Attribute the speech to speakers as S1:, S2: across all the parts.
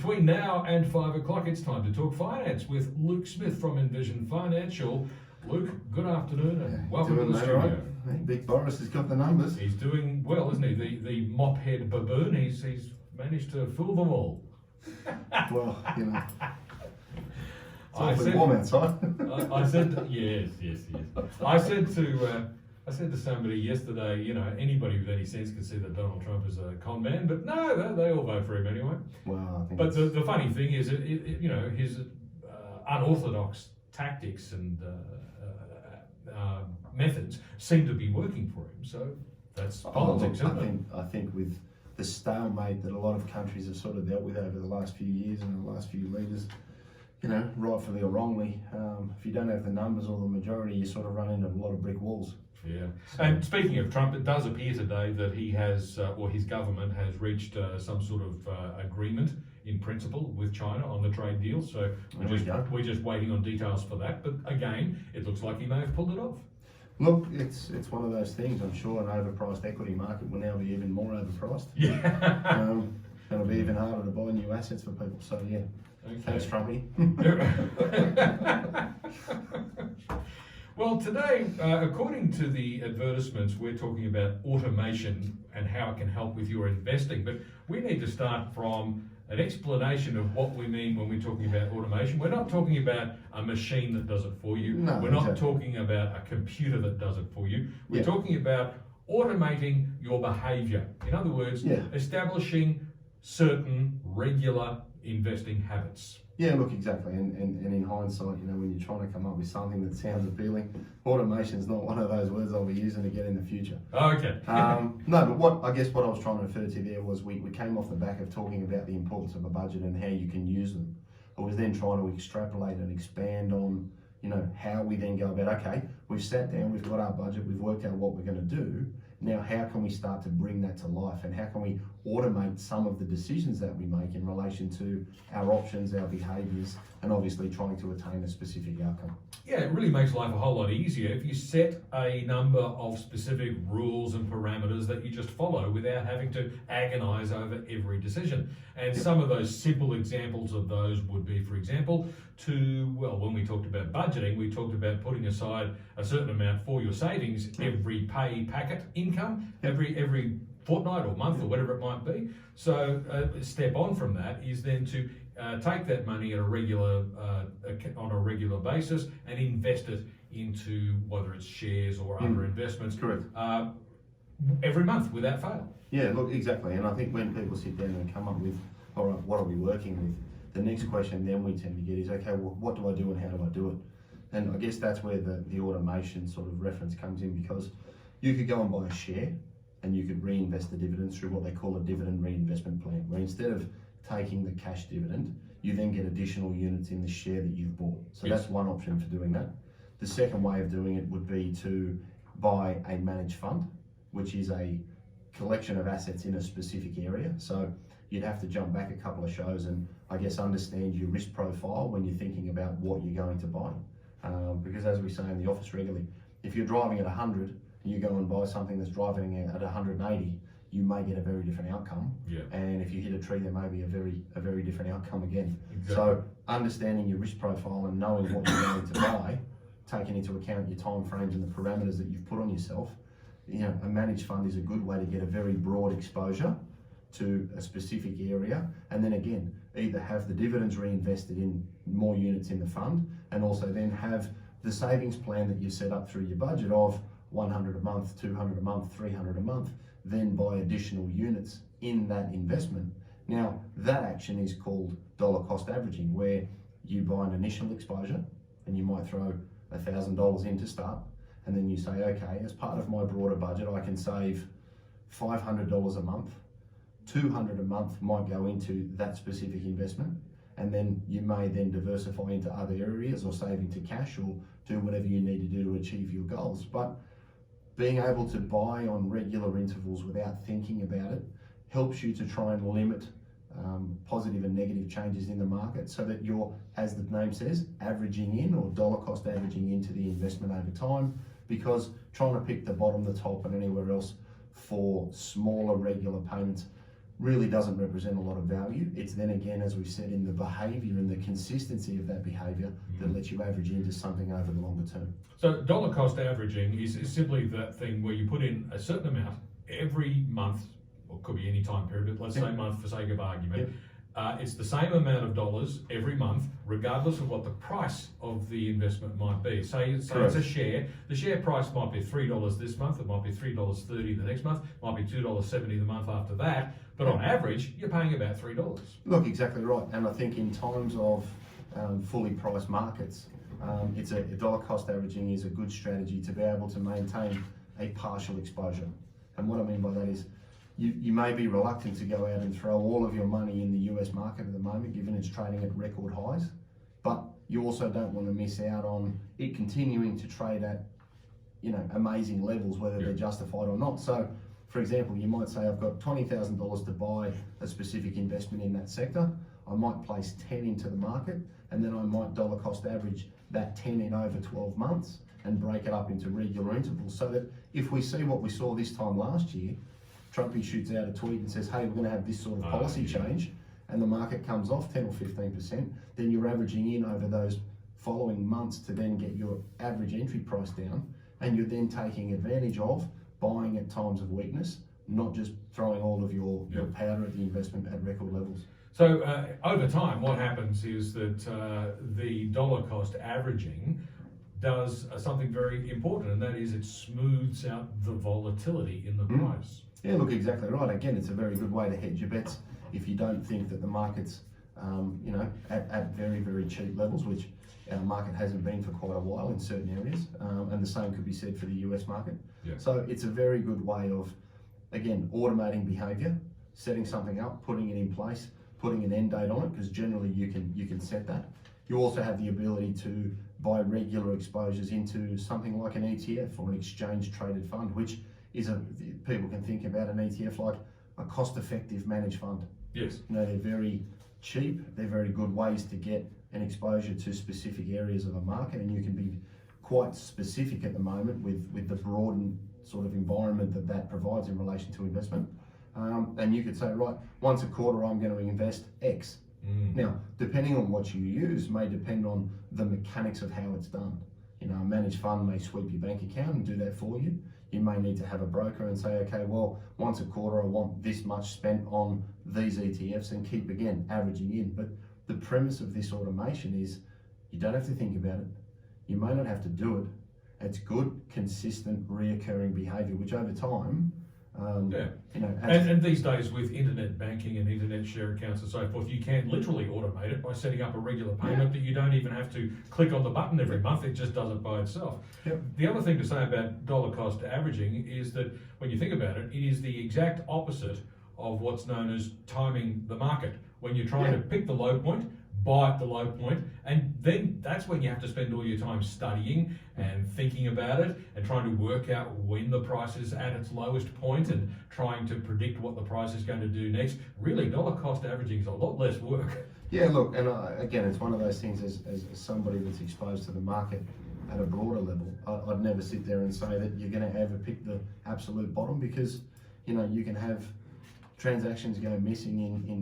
S1: Between now and 5 o'clock, it's time to talk finance with Luke Smith from Envision Financial. Luke, good afternoon and welcome to the studio.
S2: Right? Big Boris has got the numbers.
S1: He's doing well, isn't he? The mop head baboon, he's managed to fool them all.
S2: Well, you know, it's
S1: I
S2: awfully warm outside.
S1: I said, yes. I said to somebody yesterday, you know, anybody with any sense can see that Donald Trump is a con man, but no, they all vote for him anyway.
S2: Well, I think.
S1: But the funny thing is, you know, his unorthodox tactics and methods seem to be working for him. So that's politics, isn't it?
S2: I think with the stalemate that a lot of countries have sort of dealt with over the last few years and the last few leaders, you know, rightfully or wrongly, if you don't have the numbers or the majority, you sort of run into a lot of brick walls.
S1: Yeah. And speaking of Trump, it does appear today that he has, or his government has reached some sort of agreement in principle with China on the trade deal. So we're just waiting on details for that. But again, it looks like he may have pulled it off.
S2: Look, it's one of those things. I'm sure an overpriced equity market will now be even more overpriced.
S1: Yeah.
S2: It'll be even harder to buy new assets for people. So yeah, okay. Thanks, Trumpy.
S1: Well, today, according to the advertisements, we're talking about automation and how it can help with your investing. But we need to start from an explanation of what we mean when we're talking about automation. We're not talking about a machine that does it for you.
S2: No,
S1: we're not talking about a computer that does it for you. We're talking about automating your behaviour. In other words, establishing certain regular investing habits.
S2: Yeah, look, exactly. And in hindsight, you know, when you're trying to come up with something that sounds appealing, automation is not one of those words I'll be using again in the future.
S1: Oh, okay.
S2: No, but what I guess what I was trying to refer to there was we came off the back of talking about the importance of a budget and how you can use them. I was then trying to extrapolate and expand on, you know, how we then go about, okay, we've sat down, we've got our budget, we've worked out what we're going to do. Now, how can we start to bring that to life, and how can we automate some of the decisions that we make in relation to our options, our behaviours, and obviously trying to attain a specific outcome? Yeah,
S1: it really makes life a whole lot easier if you set a number of specific rules and parameters that you just follow without having to agonise over every decision. And some of those simple examples of those would be, for example, when we talked about budgeting, we talked about putting aside a certain amount for your savings every pay packet income, every fortnight or month or whatever it might be. So a step on from that is then to take that money at on a regular basis and invest it into whether it's shares or other investments.
S2: Correct.
S1: Every month without fail.
S2: Yeah, look, exactly. And I think when people sit down and come up with, all right, what are we working with? The next question then we tend to get is, okay, well, what do I do and how do I do it? And I guess that's where the automation sort of reference comes in, because you could go and buy a share and you could reinvest the dividends through what they call a dividend reinvestment plan, where instead of taking the cash dividend, you then get additional units in the share that you've bought. So that's one option for doing that. The second way of doing it would be to buy a managed fund, which is a collection of assets in a specific area. So you'd have to jump back a couple of shows and I guess understand your risk profile when you're thinking about what you're going to buy. Because as we say in the office regularly, if you're driving at 100 and you go and buy something that's driving at 180, you may get a very different outcome. Yeah. And if you hit a tree, there may be a very different outcome again. Exactly. So understanding your risk profile and knowing what you're going to buy, taking into account your time frames and the parameters that you've put on yourself, you know, a managed fund is a good way to get a very broad exposure to a specific area, and then again, either have the dividends reinvested in more units in the fund, and also then have the savings plan that you set up through your budget of 100 a month, 200 a month, 300 a month, then buy additional units in that investment. Now, that action is called dollar cost averaging, where you buy an initial exposure and you might throw $1,000 in to start, and then you say, okay, as part of my broader budget, I can save $500 a month. 200 a month might go into that specific investment, and then you may then diversify into other areas or save into cash or do whatever you need to do to achieve your goals. But being able to buy on regular intervals without thinking about it helps you to try and limit positive and negative changes in the market, so that you're, as the name says, averaging in or dollar cost averaging into the investment over time, because trying to pick the bottom, the top and anywhere else for smaller regular payments really doesn't represent a lot of value. It's then again, as we've said, in the behaviour and the consistency of that behaviour that lets you average into something over the longer term.
S1: So dollar cost averaging is simply that thing where you put in a certain amount every month, or it could be any time period, but let's say month for sake of argument. It's the same amount of dollars every month, regardless of what the price of the investment might be. Say it's a share. The share price might be $3 this month. It might be $3.30 the next month. It might be $2.70 the month after that. But on average, you're paying about $3.
S2: Look, exactly right. And I think in times of fully priced markets, it's a dollar cost averaging is a good strategy to be able to maintain a partial exposure. And what I mean by that is, you may be reluctant to go out and throw all of your money in the US market at the moment, given it's trading at record highs, but you also don't want to miss out on it continuing to trade at, amazing levels, whether they're justified or not. So, for example, you might say, I've got $20,000 to buy a specific investment in that sector. I might place 10 into the market, and then I might dollar cost average that 10 in over 12 months and break it up into regular intervals, so that if we see what we saw this time last year, Trumpy shoots out a tweet and says, hey, we're going to have this sort of policy change, and the market comes off 10 or 15%, then you're averaging in over those following months to then get your average entry price down, and you're then taking advantage of buying at times of weakness, not just throwing all of your powder at the investment at record levels.
S1: So over time, what happens is that the dollar cost averaging does something very important, and that is it smooths out the volatility in the price.
S2: Yeah, look, exactly right. Again, it's a very good way to hedge your bets if you don't think that the market's, at very, very cheap levels, which our market hasn't been for quite a while in certain areas, and the same could be said for the US market.
S1: Yeah.
S2: So it's a very good way of, again, automating behaviour, setting something up, putting it in place, putting an end date on it, because generally you can set that. You also have the ability to buy regular exposures into something like an ETF or an exchange traded fund, which is people can think about an ETF like a cost-effective managed fund.
S1: Yes.
S2: They're very cheap. They're very good ways to get an exposure to specific areas of a market, and you can be quite specific at the moment with the broad sort of environment that provides in relation to investment. And you could say, right, once a quarter I'm going to invest X. Now, depending on what you use may depend on the mechanics of how it's done. A managed fund may sweep your bank account and do that for you. You may need to have a broker and say, okay, well, once a quarter I want this much spent on these ETFs, and keep, again, averaging in. But the premise of this automation is you don't have to think about it. You may not have to do it. It's good, consistent, reoccurring behaviour, which over time,
S1: and these days with internet banking and internet share accounts and so forth, you can literally automate it by setting up a regular payment that you don't even have to click on the button every month. It just does it by itself. The other thing to say about dollar cost averaging is that when you think about it, it is the exact opposite of what's known as timing the market. When you're trying to pick the low point, buy at the low point, and then that's when you have to spend all your time studying and thinking about it and trying to work out when the price is at its lowest point and trying to predict what the price is going to do next. Really, dollar cost averaging is a lot less work.
S2: Yeah, look, and again, it's one of those things as somebody that's exposed to the market at a broader level, I'd never sit there and say that you're going to ever pick the absolute bottom, because you can have transactions go missing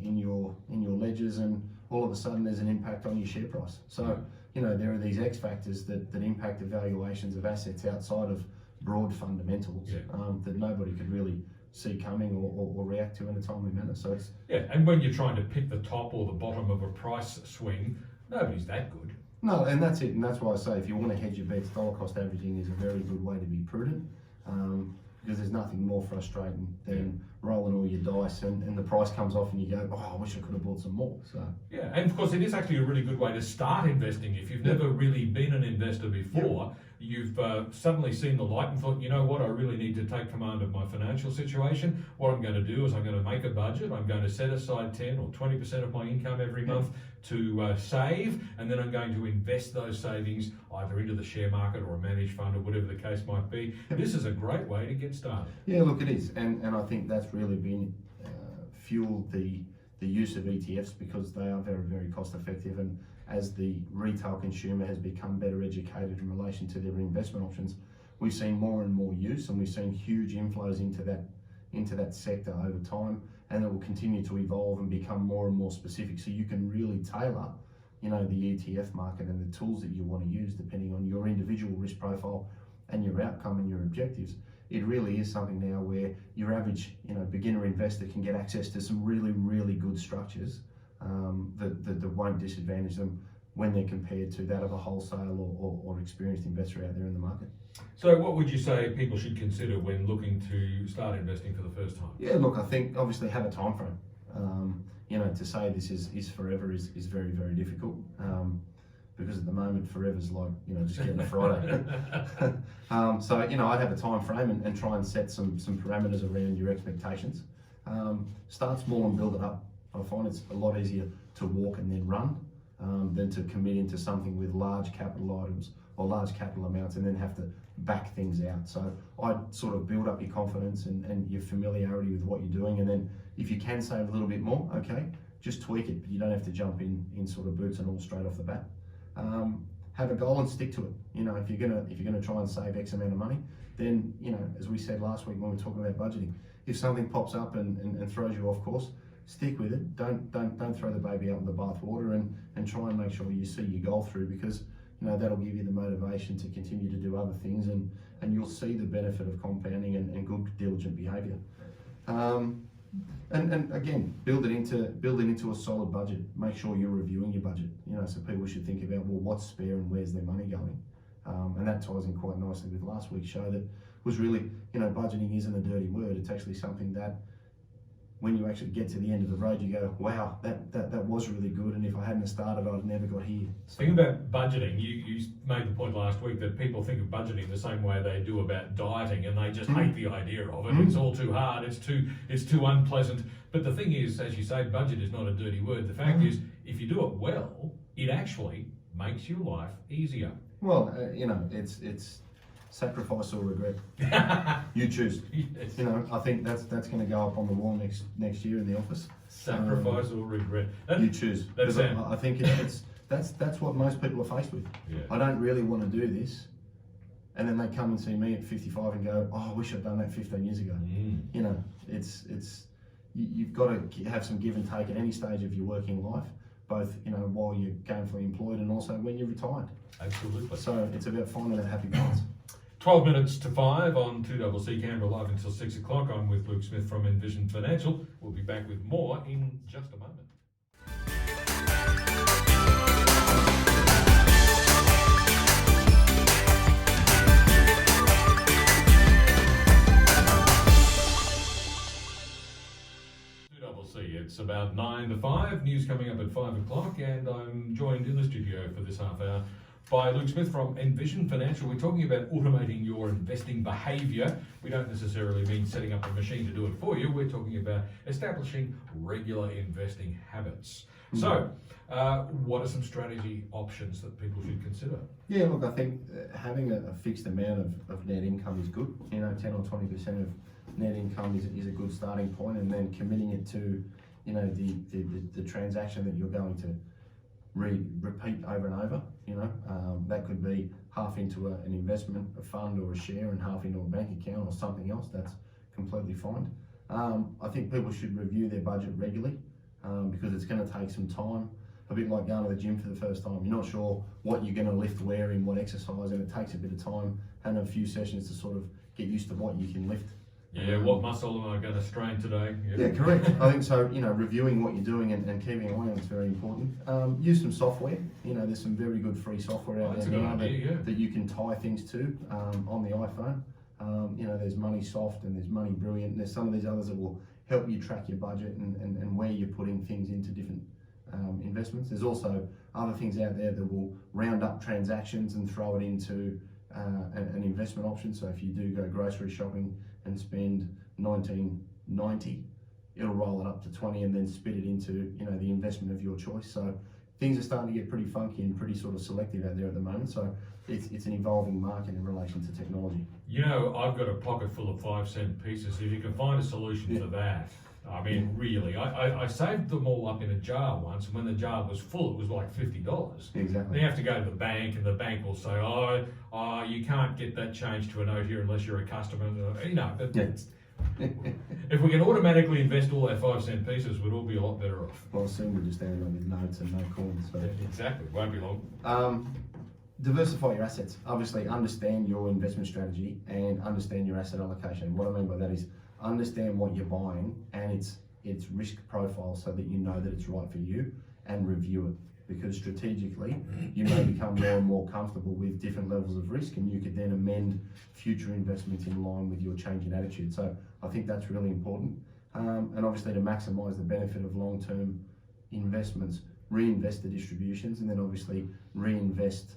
S2: in your ledgers, and all of a sudden there's an impact on your share price. So there are these X factors that impact the valuations of assets outside of broad fundamentals that nobody could really see coming or react to in a timely manner. So it's
S1: and when you're trying to pick the top or the bottom of a price swing, nobody's that good.
S2: No, and that's it, and that's why I say if you want to hedge your bets, dollar cost averaging is a very good way to be prudent. Because there's nothing more frustrating than rolling all your dice and the price comes off and you go, oh, I wish I could have bought some more. So
S1: and of course it is actually a really good way to start investing. If you've never really been an investor before, you've suddenly seen the light and thought, you know what, I really need to take command of my financial situation. What I'm going to do is I'm going to make a budget. I'm going to set aside 10 or 20% of my income every month to save, and then I'm going to invest those savings either into the share market or a managed fund or whatever the case might be. This is a great way to get started.
S2: Yeah, look, it is, and I think that's really been fueled the use of ETFs, because they are very, very cost effective, and as the retail consumer has become better educated in relation to their investment options, we've seen more and more use, and we've seen huge inflows into that sector over time. and it will continue to evolve and become more and more specific, so you can really tailor, the ETF market and the tools that you want to use depending on your individual risk profile and your outcome and your objectives. It really is something now where your average, beginner investor can get access to some really, really good structures that won't disadvantage them when they're compared to that of a wholesale or experienced investor out there in the market.
S1: So what would you say people should consider when looking to start investing for the first time?
S2: Yeah, look, I think obviously have a time frame. To say this is forever is very, very difficult. Because at the moment, forever's like, just getting a Friday. So, I'd have a time frame and try and set some parameters around your expectations. Start small and build it up. I find it's a lot easier to walk and then run than to commit into something with large capital items or large capital amounts and then have to back things out. So I'd sort of build up your confidence and your familiarity with what you're doing, and then if you can save a little bit more, okay, just tweak it, but you don't have to jump in sort of boots and all straight off the bat. Have a goal and stick to it. If you're gonna try and save X amount of money, then as we said last week when we were talking about budgeting, if something pops up and throws you off course, stick with it. Don't throw the baby out with the bathwater, and try and make sure you see your goal through, because that'll give you the motivation to continue to do other things, and you'll see the benefit of compounding and good diligent behaviour. And again, build it into a solid budget. Make sure you're reviewing your budget. So people should think about, well, what's spare and where's their money going, and that ties in quite nicely with last week's show. That was really, budgeting isn't a dirty word. It's actually something that, when you actually get to the end of the road, you go, wow, that was really good, and if I hadn't started, I'd never got here. So,
S1: Think about budgeting. You made the point last week that people think of budgeting the same way they do about dieting, and they just hate the idea of it. It's all too hard. It's too unpleasant. But the thing is, as you say, budget is not a dirty word. The fact is, if you do it well, it actually makes your life easier.
S2: Well, it's sacrifice or regret. You choose.
S1: Yes.
S2: I think that's going to go up on the wall next year in the office.
S1: Sacrifice or regret.
S2: You choose.
S1: That's it.
S2: I think that's what most people are faced with.
S1: Yeah.
S2: I don't really want to do this, and then they come and see me at 55 and go, "Oh, I wish I'd done that 15 years ago." You've got to have some give and take at any stage of your working life, both while you're gainfully employed and also when you're retired.
S1: Absolutely.
S2: So it's about finding that happy balance.
S1: 12 minutes to 5 on 2CC Canberra live until 6 o'clock. I'm with Luke Smith from Envision Financial. We'll be back with more in just a moment. It's about 9 to 5, news coming up at 5 o'clock, and I'm joined in the studio for this half hour by Luke Smith from Envision Financial. We're talking about automating your investing behaviour. We don't necessarily mean setting up a machine to do it for you. We're talking about establishing regular investing habits. So, what are some strategy options that people should consider?
S2: Yeah, look, I think having a fixed amount of net income is good. 10 or 20% of net income is a good starting point, and then committing it to the transaction that you're going to repeat over and over. That could be half into an investment, a fund or a share, and half into a bank account or something else. That's completely fine. I think people should review their budget regularly, because it's going to take some time. A bit like going to the gym for the first time. You're not sure what you're going to lift where in what exercise, and it takes a bit of time and a few sessions to sort of get used to what you can lift.
S1: Yeah, what muscle am I going to strain today?
S2: Yeah, correct. I think so. Reviewing what you're doing and keeping an eye on it's very important. Use some software. There's some very good free software out there now that you can tie things to on the iPhone. There's Money Soft and there's Money Brilliant, and there's some of these others that will help you track your budget and where you're putting things into different investments. There's also other things out there that will round up transactions and throw it into an investment option. So if you do go grocery shopping and spend $19.90, it'll roll it up to 20 and then spit it into the investment of your choice. So things are starting to get pretty funky and pretty sort of selective out there at the moment. So it's an evolving market in relation to technology.
S1: I've got a pocket full of 5-cent pieces. If you can find a solution to that, I mean, really, I saved them all up in a jar once, and when the jar was full, it was like $50.
S2: Exactly.
S1: Then you have to go to the bank, and the bank will say, oh, you can't get that changed to a note here unless you're a customer. If we can automatically invest all our 5-cent pieces, we'd all be a lot better off.
S2: Well, soon we'll just end up with notes and no coins. So.
S1: Exactly, won't be long.
S2: Diversify your assets. Obviously, understand your investment strategy and understand your asset allocation. What I mean by that is understand what you're buying and its risk profile so that you know that it's right for you, and review it. Because strategically, you may become more and more comfortable with different levels of risk, and you could then amend future investments in line with your changing attitude. So I think that's really important. And obviously, to maximise the benefit of long-term investments, reinvest the distributions, and then obviously reinvest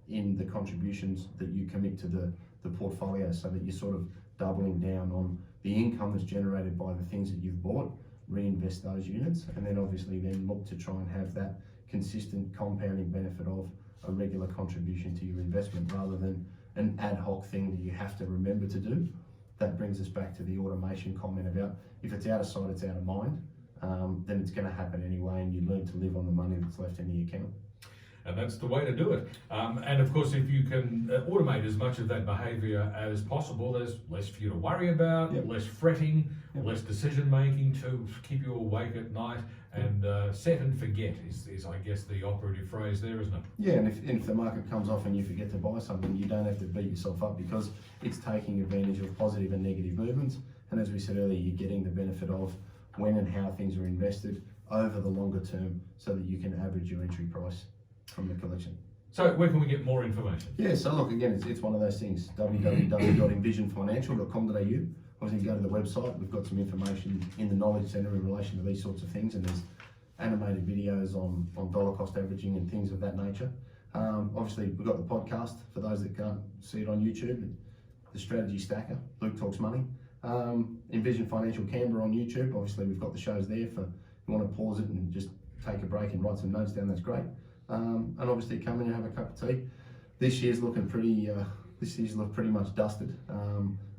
S2: in the contributions that you commit to the portfolio, so that you're sort of doubling down on the income that's generated by the things that you've bought, reinvest those units, and then obviously then look to try and have that consistent compounding benefit of a regular contribution to your investment, rather than an ad hoc thing that you have to remember to do. That brings us back to the automation comment about if it's out of sight, it's out of mind. Then it's going to happen anyway, and you learn to live on the money that's left in the account.
S1: And that's the way to do it. And of course, if you can automate as much of that behaviour as possible, there's less for you to worry about, less fretting, less decision making to keep you awake at night, and set and forget is I guess the operative phrase there, isn't it?
S2: Yeah, and if the market comes off and you forget to buy something, you don't have to beat yourself up, because it's taking advantage of positive and negative movements. And as we said earlier, you're getting the benefit of when and how things are invested over the longer term, so that you can average your entry price from the collection.
S1: So where can we get more information?
S2: Yeah, so look, again, it's one of those things, www.envisionfinancial.com.au. Obviously, go to the website. We've got some information in the Knowledge Centre in relation to these sorts of things, and there's animated videos on dollar cost averaging and things of that nature. Obviously, we've got the podcast for those that can't see it on YouTube, the Strategy Stacker, Luke Talks Money. Envision Financial Canberra on YouTube. Obviously, we've got the shows there for if you want to pause it and just take a break and write some notes down, that's great. And obviously come in and have a cup of tea. This year's looking pretty, pretty much dusted.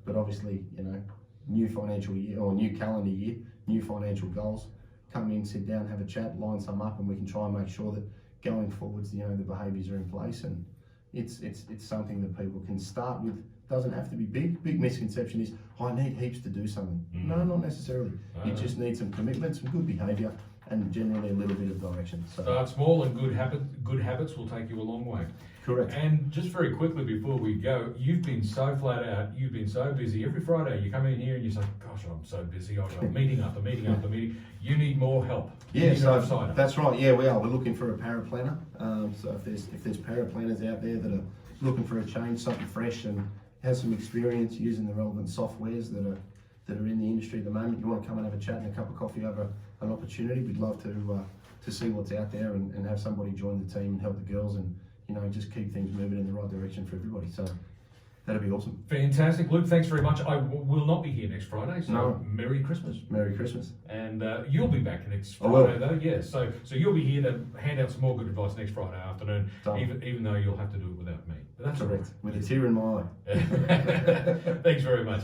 S2: But obviously, you know, new financial year or new calendar year, new financial goals. Come in, sit down, have a chat, line some up, and we can try and make sure that going forwards, you know, the behaviours are in place, and it's something that people can start with. Doesn't have to be big. Big misconception is, I need heaps to do something. No, not necessarily. You just need some commitment, some good behaviour, and generally a little bit of direction. So
S1: start small, and good habits will take you a long way.
S2: Correct.
S1: And just very quickly before we go, you've been so flat out, you've been so busy. Every Friday you come in here and you say, gosh, I'm so busy. I've got meeting after meeting after meeting. You need more help.
S2: Yeah, so that's right. Yeah, we are. We're looking for a paraplanner. So if there's paraplanners out there that are looking for a change, something fresh, and has some experience using the relevant softwares that are in the industry at the moment, you want to come and have a chat and a cup of coffee over an opportunity, we'd love to see what's out there and have somebody join the team and help the girls, and you know, just keep things moving in the right direction for everybody. So that'd be awesome.
S1: Fantastic. Luke, thanks very much. I will not be here next Friday, so Merry Christmas.
S2: Merry Christmas.
S1: And you'll be back next Friday though, yes. So you'll be here to hand out some more good advice next Friday afternoon, even though you'll have to do it without me. But that's
S2: correct. With a tear in my eye.
S1: Thanks very much.